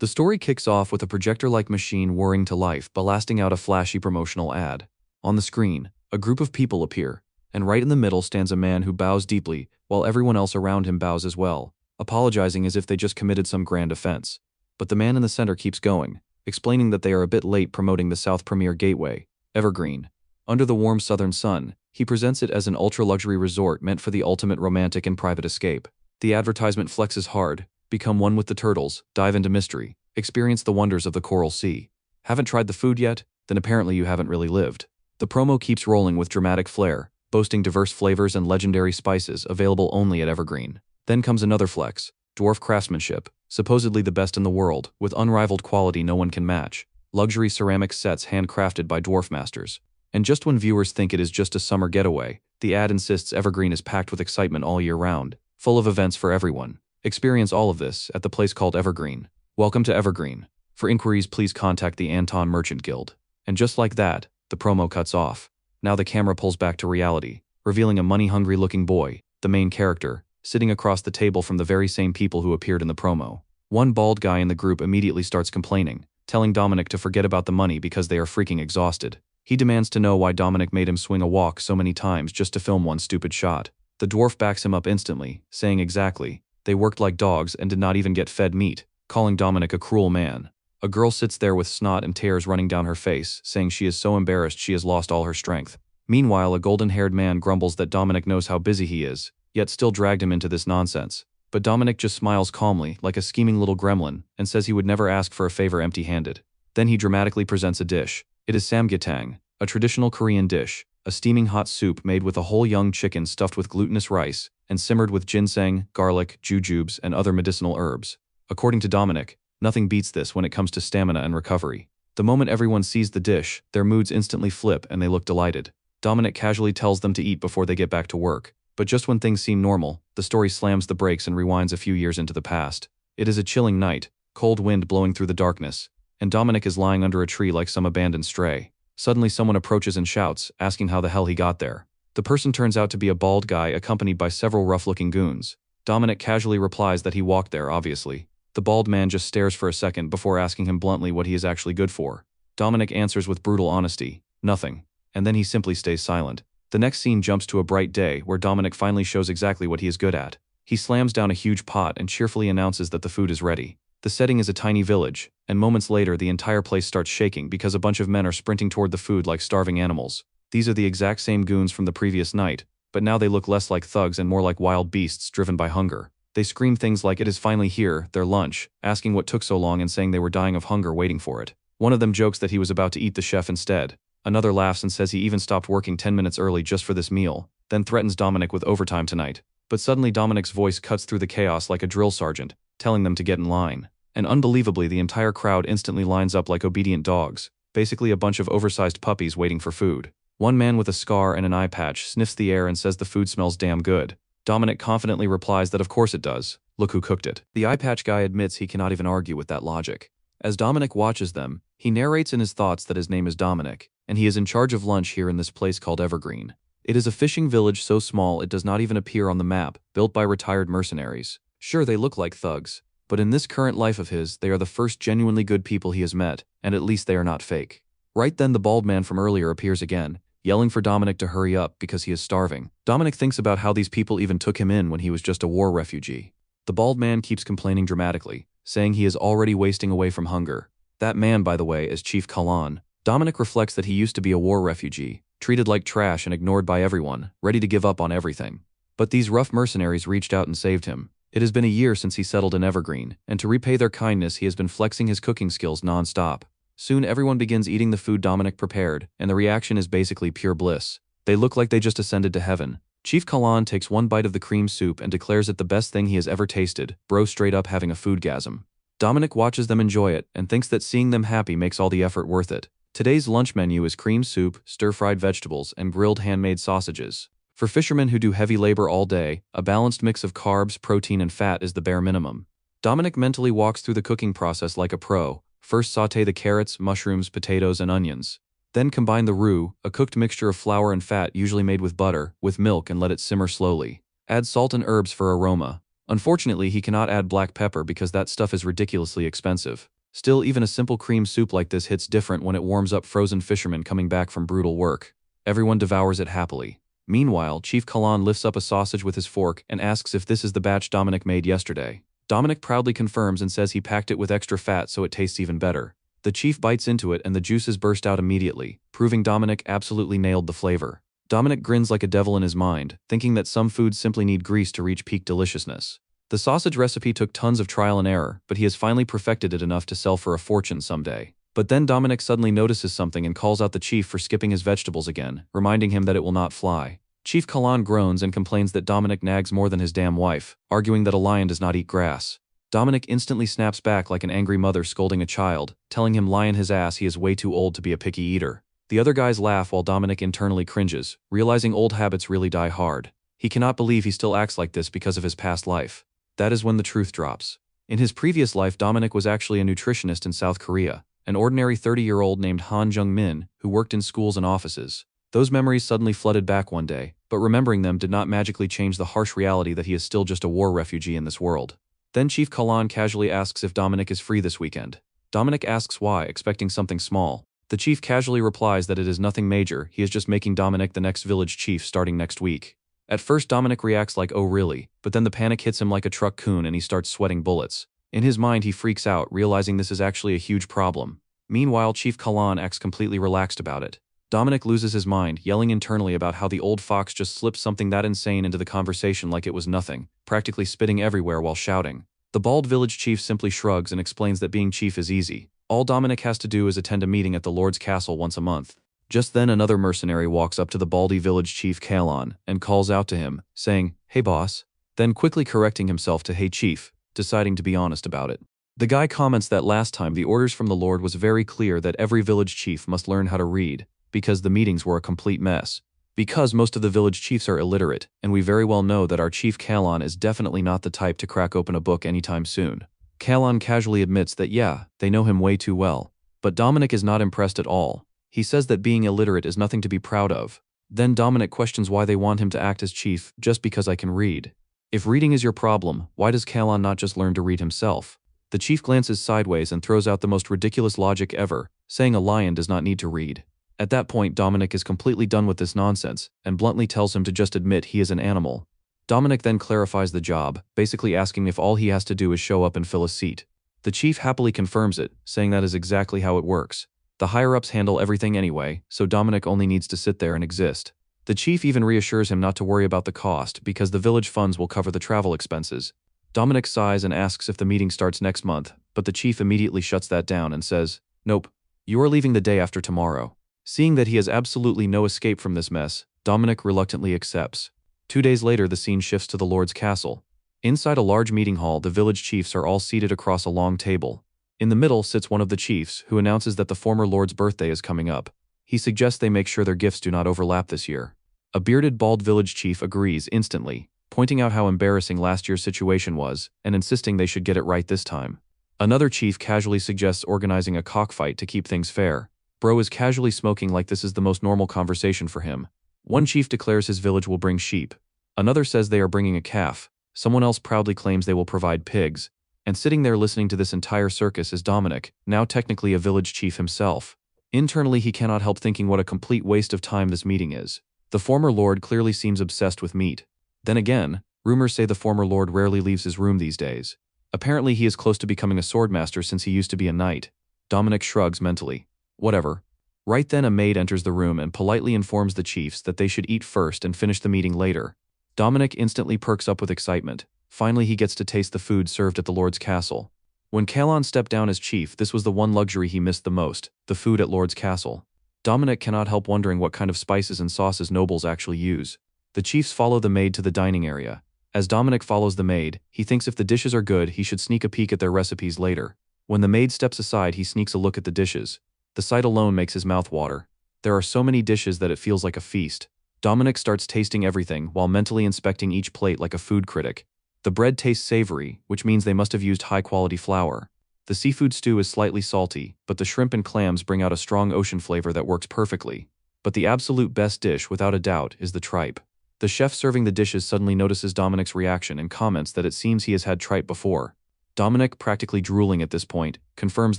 The story kicks off with a projector-like machine whirring to life, blasting out a flashy promotional ad. On the screen, a group of people appear, and right in the middle stands a man who bows deeply, while everyone else around him bows as well, apologizing as if they just committed some grand offense. But the man in the center keeps going, explaining that they are a bit late promoting the South Premier Gateway, Evergreen. Under the warm southern sun, he presents it as an ultra-luxury resort meant for the ultimate romantic and private escape. The advertisement flexes hard: become one with the turtles, dive into mystery, experience the wonders of the Coral Sea. Haven't tried the food yet? Then apparently you haven't really lived. The promo keeps rolling with dramatic flair, boasting diverse flavors and legendary spices available only at Evergreen. Then comes another flex: dwarf craftsmanship, supposedly the best in the world, with unrivaled quality no one can match. Luxury ceramic sets handcrafted by dwarf masters. And just when viewers think it is just a summer getaway, the ad insists Evergreen is packed with excitement all year round, full of events for everyone. Experience all of this at the place called Evergreen. Welcome to Evergreen. For inquiries, please contact the Anton Merchant Guild. And just like that, the promo cuts off. Now the camera pulls back to reality, revealing a money-hungry looking boy, the main character, sitting across the table from the very same people who appeared in the promo. One bald guy in the group immediately starts complaining, telling Dominic to forget about the money because they are freaking exhausted. He demands to know why Dominic made him swing a walk so many times just to film one stupid shot. The dwarf backs him up instantly, saying exactly, they worked like dogs and did not even get fed meat, calling Dominic a cruel man. A girl sits there with snot and tears running down her face, saying she is so embarrassed she has lost all her strength. Meanwhile, a golden-haired man grumbles that Dominic knows how busy he is, yet still dragged him into this nonsense. But Dominic just smiles calmly, like a scheming little gremlin, and says he would never ask for a favor empty-handed. Then he dramatically presents a dish. It is samgyetang, a traditional Korean dish, a steaming hot soup made with a whole young chicken stuffed with glutinous rice, and simmered with ginseng, garlic, jujubes, and other medicinal herbs. According to Dominic, nothing beats this when it comes to stamina and recovery. The moment everyone sees the dish, their moods instantly flip and they look delighted. Dominic casually tells them to eat before they get back to work. But just when things seem normal, the story slams the brakes and rewinds a few years into the past. It is a chilling night, cold wind blowing through the darkness, and Dominic is lying under a tree like some abandoned stray. Suddenly someone approaches and shouts, asking how the hell he got there. The person turns out to be a bald guy accompanied by several rough-looking goons. Dominic casually replies that he walked there, obviously. The bald man just stares for a second before asking him bluntly what he is actually good for. Dominic answers with brutal honesty, nothing. And then he simply stays silent. The next scene jumps to a bright day where Dominic finally shows exactly what he is good at. He slams down a huge pot and cheerfully announces that the food is ready. The setting is a tiny village, and moments later the entire place starts shaking because a bunch of men are sprinting toward the food like starving animals. These are the exact same goons from the previous night, but now they look less like thugs and more like wild beasts driven by hunger. They scream things like it is finally here, their lunch, asking what took so long and saying they were dying of hunger waiting for it. One of them jokes that he was about to eat the chef instead. Another laughs and says he even stopped working 10 minutes early just for this meal, then threatens Dominic with overtime tonight. But suddenly Dominic's voice cuts through the chaos like a drill sergeant, telling them to get in line. And unbelievably, the entire crowd instantly lines up like obedient dogs, basically a bunch of oversized puppies waiting for food. One man with a scar and an eye patch sniffs the air and says the food smells damn good. Dominic confidently replies that of course it does. Look who cooked it. The eye patch guy admits he cannot even argue with that logic. As Dominic watches them, he narrates in his thoughts that his name is Dominic, and he is in charge of lunch here in this place called Evergreen. It is a fishing village so small it does not even appear on the map, built by retired mercenaries. Sure, they look like thugs, but in this current life of his, they are the first genuinely good people he has met, and at least they are not fake. Right then the bald man from earlier appears again, yelling for Dominic to hurry up because he is starving. Dominic thinks about how these people even took him in when he was just a war refugee. The bald man keeps complaining dramatically, saying he is already wasting away from hunger. That man, by the way, is Chief Kalan. Dominic reflects that he used to be a war refugee, treated like trash and ignored by everyone, ready to give up on everything. But these rough mercenaries reached out and saved him. It has been a year since he settled in Evergreen, and to repay their kindness he has been flexing his cooking skills non-stop. Soon everyone begins eating the food Dominic prepared, and the reaction is basically pure bliss. They look like they just ascended to heaven. Chief Kalan takes one bite of the cream soup and declares it the best thing he has ever tasted, bro straight up having a foodgasm. Dominic watches them enjoy it and thinks that seeing them happy makes all the effort worth it. Today's lunch menu is cream soup, stir-fried vegetables, and grilled handmade sausages. For fishermen who do heavy labor all day, a balanced mix of carbs, protein, and fat is the bare minimum. Dominic mentally walks through the cooking process like a pro. First sauté the carrots, mushrooms, potatoes, and onions. Then combine the roux, a cooked mixture of flour and fat usually made with butter, with milk and let it simmer slowly. Add salt and herbs for aroma. Unfortunately, he cannot add black pepper because that stuff is ridiculously expensive. Still, even a simple cream soup like this hits different when it warms up frozen fishermen coming back from brutal work. Everyone devours it happily. Meanwhile, Chief Kalan lifts up a sausage with his fork and asks if this is the batch Dominic made yesterday. Dominic proudly confirms and says he packed it with extra fat so it tastes even better. The chief bites into it and the juices burst out immediately, proving Dominic absolutely nailed the flavor. Dominic grins like a devil in his mind, thinking that some foods simply need grease to reach peak deliciousness. The sausage recipe took tons of trial and error, but he has finally perfected it enough to sell for a fortune someday. But then Dominic suddenly notices something and calls out the chief for skipping his vegetables again, reminding him that it will not fly. Chief Kalan groans and complains that Dominic nags more than his damn wife, arguing that a lion does not eat grass. Dominic instantly snaps back like an angry mother scolding a child, telling him lie in his ass he is way too old to be a picky eater. The other guys laugh while Dominic internally cringes, realizing old habits really die hard. He cannot believe he still acts like this because of his past life. That is when the truth drops. In his previous life, Dominic was actually a nutritionist in South Korea, an ordinary 30-year-old named Han Jung-min who worked in schools and offices. Those memories suddenly flooded back one day, but remembering them did not magically change the harsh reality that he is still just a war refugee in this world. Then Chief Kalan casually asks if Dominic is free this weekend. Dominic asks why, expecting something small. The chief casually replies that it is nothing major, he is just making Dominic the next village chief starting next week. At first Dominic reacts like oh really, but then the panic hits him like a truck coon and he starts sweating bullets. In his mind he freaks out, realizing this is actually a huge problem. Meanwhile, Chief Kalan acts completely relaxed about it. Dominic loses his mind, yelling internally about how the old fox just slipped something that insane into the conversation like it was nothing, practically spitting everywhere while shouting. The bald village chief simply shrugs and explains that being chief is easy. All Dominic has to do is attend a meeting at the Lord's castle once a month. Just then another mercenary walks up to the baldy village chief Kalan and calls out to him, saying, "Hey boss," then quickly correcting himself to "Hey chief," deciding to be honest about it. The guy comments that last time the orders from the Lord was very clear that every village chief must learn how to read, because the meetings were a complete mess. Because most of the village chiefs are illiterate, and we very well know that our chief Kalan is definitely not the type to crack open a book anytime soon. Kalan casually admits that yeah, they know him way too well. But Dominic is not impressed at all. He says that being illiterate is nothing to be proud of. Then Dominic questions why they want him to act as chief just because I can read. If reading is your problem, why does Kalan not just learn to read himself? The chief glances sideways and throws out the most ridiculous logic ever, saying a lion does not need to read. At that point, Dominic is completely done with this nonsense and bluntly tells him to just admit he is an animal. Dominic then clarifies the job, basically asking if all he has to do is show up and fill a seat. The chief happily confirms it, saying that is exactly how it works. The higher-ups handle everything anyway, so Dominic only needs to sit there and exist. The chief even reassures him not to worry about the cost because the village funds will cover the travel expenses. Dominic sighs and asks if the meeting starts next month, but the chief immediately shuts that down and says, "Nope, you are leaving the day after tomorrow." Seeing that he has absolutely no escape from this mess, Dominic reluctantly accepts. 2 days later, the scene shifts to the Lord's castle. Inside a large meeting hall, the village chiefs are all seated across a long table. In the middle sits one of the chiefs, who announces that the former Lord's birthday is coming up. He suggests they make sure their gifts do not overlap this year. A bearded bald village chief agrees instantly, pointing out how embarrassing last year's situation was, and insisting they should get it right this time. Another chief casually suggests organizing a cockfight to keep things fair. Bro is casually smoking like this is the most normal conversation for him. One chief declares his village will bring sheep. Another says they are bringing a calf. Someone else proudly claims they will provide pigs. And sitting there listening to this entire circus is Dominic, now technically a village chief himself. Internally, he cannot help thinking what a complete waste of time this meeting is. The former lord clearly seems obsessed with meat. Then again, rumors say the former lord rarely leaves his room these days. Apparently he is close to becoming a swordmaster since he used to be a knight. Dominic shrugs mentally. Whatever. Right then a maid enters the room and politely informs the chiefs that they should eat first and finish the meeting later. Dominic instantly perks up with excitement. Finally he gets to taste the food served at the Lord's castle. When Kalan stepped down as chief, this was the one luxury he missed the most, the food at Lord's castle. Dominic cannot help wondering what kind of spices and sauces nobles actually use. The chiefs follow the maid to the dining area. As Dominic follows the maid, he thinks if the dishes are good, he should sneak a peek at their recipes later. When the maid steps aside, he sneaks a look at the dishes. The sight alone makes his mouth water. There are so many dishes that it feels like a feast. Dominic starts tasting everything while mentally inspecting each plate like a food critic. The bread tastes savory, which means they must have used high-quality flour. The seafood stew is slightly salty, but the shrimp and clams bring out a strong ocean flavor that works perfectly. But the absolute best dish, without a doubt, is the tripe. The chef serving the dishes suddenly notices Dominic's reaction and comments that it seems he has had tripe before. Dominic, practically drooling at this point, confirms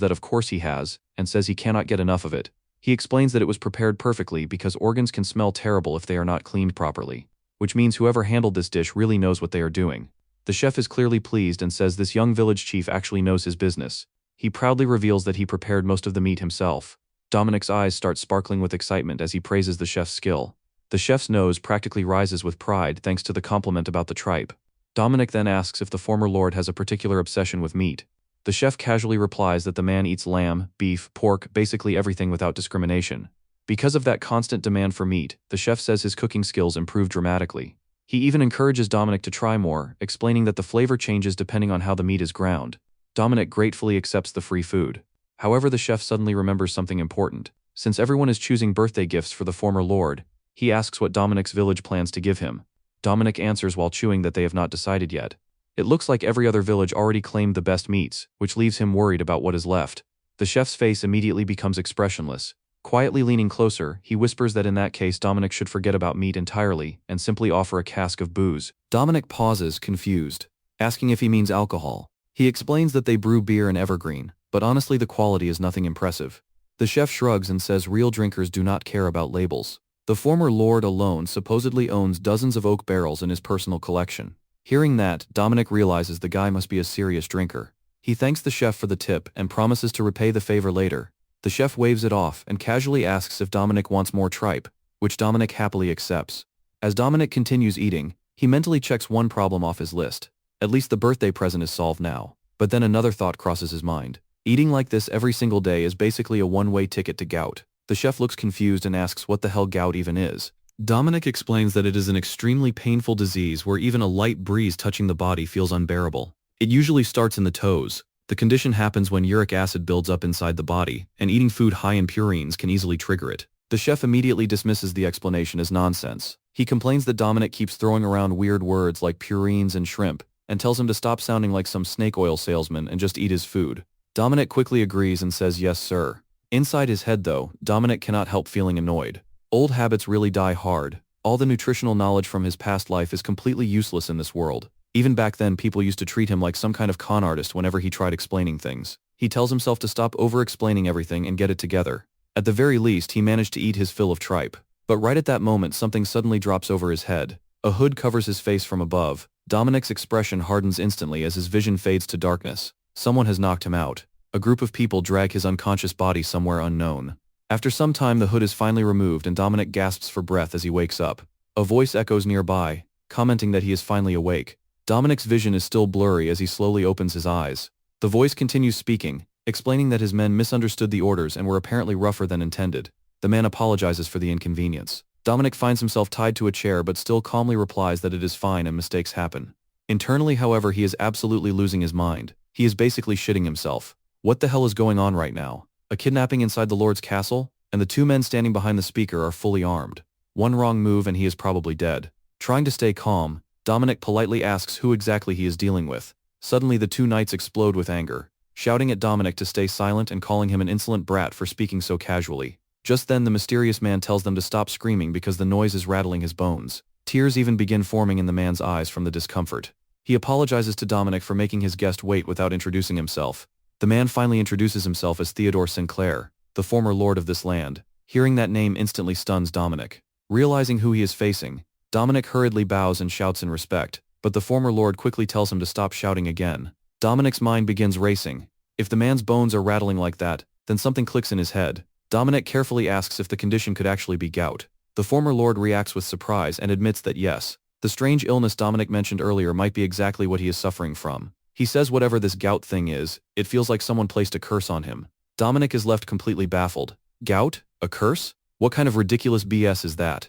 that of course he has, and says he cannot get enough of it. He explains that it was prepared perfectly because organs can smell terrible if they are not cleaned properly, which means whoever handled this dish really knows what they are doing. The chef is clearly pleased and says this young village chief actually knows his business. He proudly reveals that he prepared most of the meat himself. Dominic's eyes start sparkling with excitement as he praises the chef's skill. The chef's nose practically rises with pride thanks to the compliment about the tripe. Dominic then asks if the former lord has a particular obsession with meat. The chef casually replies that the man eats lamb, beef, pork, basically everything without discrimination. Because of that constant demand for meat, the chef says his cooking skills improve dramatically. He even encourages Dominic to try more, explaining that the flavor changes depending on how the meat is ground. Dominic gratefully accepts the free food. However, the chef suddenly remembers something important. Since everyone is choosing birthday gifts for the former lord, he asks what Dominic's village plans to give him. Dominic answers while chewing that they have not decided yet. It looks like every other village already claimed the best meats, which leaves him worried about what is left. The chef's face immediately becomes expressionless. Quietly leaning closer, he whispers that in that case Dominic should forget about meat entirely and simply offer a cask of booze. Dominic pauses, confused, asking if he means alcohol. He explains that they brew beer in Evergreen, but honestly the quality is nothing impressive. The chef shrugs and says real drinkers do not care about labels. The former lord alone supposedly owns dozens of oak barrels in his personal collection. Hearing that, Dominic realizes the guy must be a serious drinker. He thanks the chef for the tip and promises to repay the favor later. The chef waves it off and casually asks if Dominic wants more tripe, which Dominic happily accepts. As Dominic continues eating, he mentally checks one problem off his list. At least the birthday present is solved now. But then another thought crosses his mind. Eating like this every single day is basically a one-way ticket to gout. The chef looks confused and asks what the hell gout even is. Dominic explains that it is an extremely painful disease where even a light breeze touching the body feels unbearable. It usually starts in the toes. The condition happens when uric acid builds up inside the body, and eating food high in purines can easily trigger it. The chef immediately dismisses the explanation as nonsense. He complains that Dominic keeps throwing around weird words like purines and shrimp, and tells him to stop sounding like some snake oil salesman and just eat his food. Dominic quickly agrees and says yes sir. Inside his head though, Dominic cannot help feeling annoyed. Old habits really die hard. All the nutritional knowledge from his past life is completely useless in this world. Even back then people used to treat him like some kind of con artist whenever he tried explaining things. He tells himself to stop over-explaining everything and get it together. At the very least he managed to eat his fill of tripe. But right at that moment something suddenly drops over his head. A hood covers his face from above. Dominic's expression hardens instantly as his vision fades to darkness. Someone has knocked him out. A group of people drag his unconscious body somewhere unknown. After some time the hood is finally removed and Dominic gasps for breath as he wakes up. A voice echoes nearby, commenting that he is finally awake. Dominic's vision is still blurry as he slowly opens his eyes. The voice continues speaking, explaining that his men misunderstood the orders and were apparently rougher than intended. The man apologizes for the inconvenience. Dominic finds himself tied to a chair but still calmly replies that it is fine and mistakes happen. Internally, however, he is absolutely losing his mind. He is basically shitting himself. What the hell is going on right now? A kidnapping inside the Lord's castle? And the two men standing behind the speaker are fully armed. One wrong move and he is probably dead. Trying to stay calm, Dominic politely asks who exactly he is dealing with. Suddenly the two knights explode with anger, shouting at Dominic to stay silent and calling him an insolent brat for speaking so casually. Just then the mysterious man tells them to stop screaming because the noise is rattling his bones. Tears even begin forming in the man's eyes from the discomfort. He apologizes to Dominic for making his guest wait without introducing himself. The man finally introduces himself as Theodore Sinclair, the former lord of this land. Hearing that name instantly stuns Dominic. Realizing who he is facing, Dominic hurriedly bows and shouts in respect, but the former lord quickly tells him to stop shouting again. Dominic's mind begins racing. If the man's bones are rattling like that, then something clicks in his head. Dominic carefully asks if the condition could actually be gout. The former lord reacts with surprise and admits that yes, the strange illness Dominic mentioned earlier might be exactly what he is suffering from. He says whatever this gout thing is, it feels like someone placed a curse on him. Dominic is left completely baffled. Gout? A curse? What kind of ridiculous BS is that?